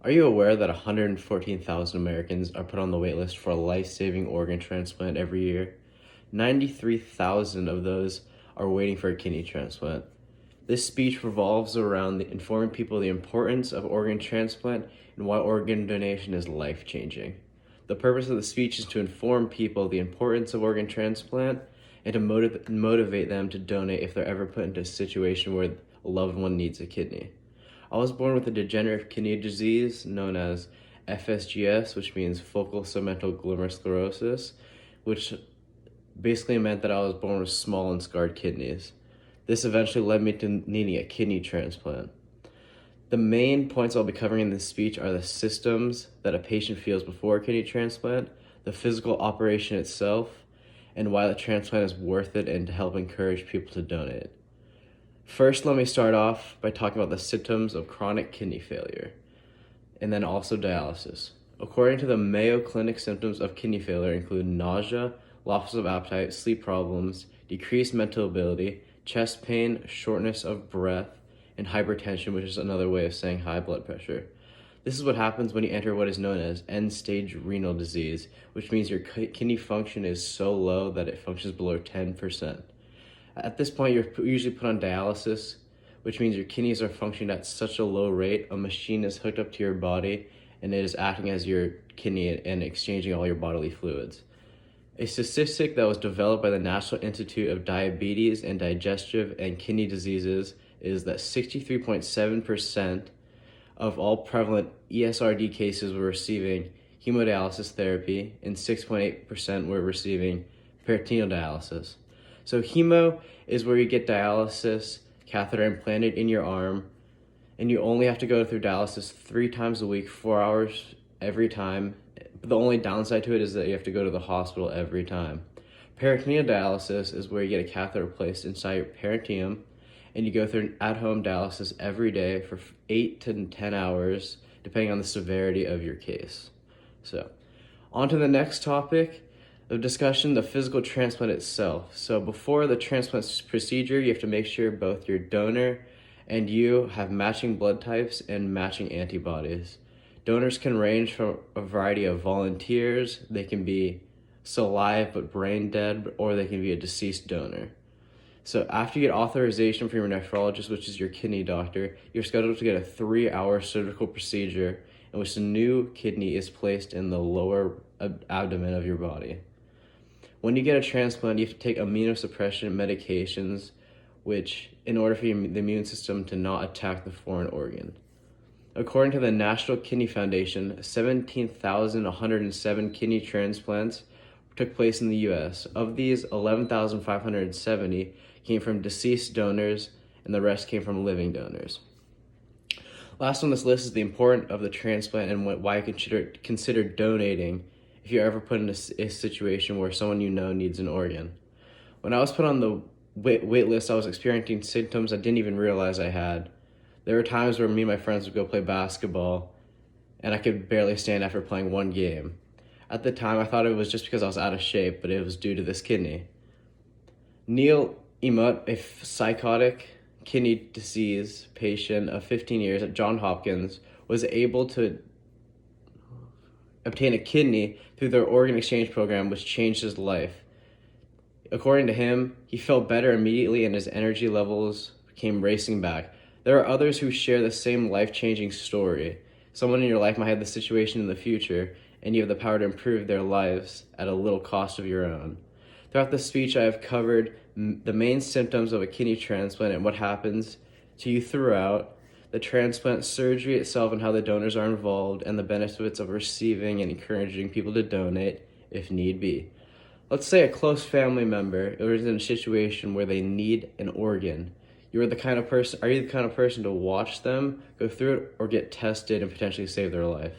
Are you aware that 114,000 Americans are put on the wait list for a life-saving organ transplant every year? 93,000 of those are waiting for a kidney transplant. This speech revolves around informing people the importance of organ transplant and why organ donation is life-changing. The purpose of the speech is to inform people the importance of organ transplant and to motivate them to donate if they're ever put into a situation where a loved one needs a kidney. I was born with a degenerative kidney disease known as FSGS, which means focal segmental glomerulosclerosis, which basically meant that I was born with small and scarred kidneys. This eventually led me to needing a kidney transplant. The main points I'll be covering in this speech are the symptoms that a patient feels before a kidney transplant, the physical operation itself, and why the transplant is worth it and to help encourage people to donate. First, let me start off by talking about the symptoms of chronic kidney failure, and then also dialysis. According to the Mayo Clinic, symptoms of kidney failure include nausea, loss of appetite, sleep problems, decreased mental ability, chest pain, shortness of breath, and hypertension, which is another way of saying high blood pressure. This is what happens when you enter what is known as end-stage renal disease, which means your kidney function is so low that it functions below 10%. At this point, you're usually put on dialysis, which means your kidneys are functioning at such a low rate, a machine is hooked up to your body, and it is acting as your kidney and exchanging all your bodily fluids. A statistic that was developed by the National Institute of Diabetes and Digestive and Kidney Diseases is that 63.7% of all prevalent ESRD cases were receiving hemodialysis therapy and 6.8% were receiving peritoneal dialysis. So hemo is where you get dialysis catheter implanted in your arm, and you only have to go through dialysis 3 times a week, 4 hours every time. But the only downside to it is that you have to go to the hospital every time. Peritoneal dialysis is where you get a catheter placed inside your peritoneum, and you go through an at-home dialysis every day for 8 to 10 hours, depending on the severity of your case. So, on to the next topic of discussion, the physical transplant itself. So before the transplant procedure, you have to make sure both your donor and you have matching blood types and matching antibodies. Donors can range from a variety of volunteers. They can be still alive but brain dead, or they can be a deceased donor. So after you get authorization from your nephrologist, which is your kidney doctor, you're scheduled to get a 3-hour surgical procedure in which the new kidney is placed in the lower abdomen of your body. When you get a transplant, you have to take immunosuppression medications, which in order for the immune system to not attack the foreign organ. According to the National Kidney Foundation, 17,107 kidney transplants took place in the U.S. Of these, 11,570 came from deceased donors, and the rest came from living donors. Last on this list is the importance of the transplant and why you consider donating if you're ever put in a situation where someone you know needs an organ. When I was put on the wait list, I was experiencing symptoms I didn't even realize I had. There were times where me and my friends would go play basketball, and I could barely stand after playing one game. At the time, I thought it was just because I was out of shape, but it was due to this kidney. Neil Emott, a psychotic kidney disease patient of 15 years at Johns Hopkins, was able to obtain a kidney through their organ exchange program, which changed his life. According to him, he felt better immediately and his energy levels came racing back. There are others who share the same life-changing story. Someone in your life might have this situation in the future, and you have the power to improve their lives at a little cost of your own. Throughout this speech, I have covered the main symptoms of a kidney transplant and what happens to you throughout, the transplant surgery itself and how the donors are involved, and the benefits of receiving and encouraging people to donate if need be. Let's say a close family member is in a situation where they need an organ. Are you the kind of person to watch them go through it or get tested and potentially save their life?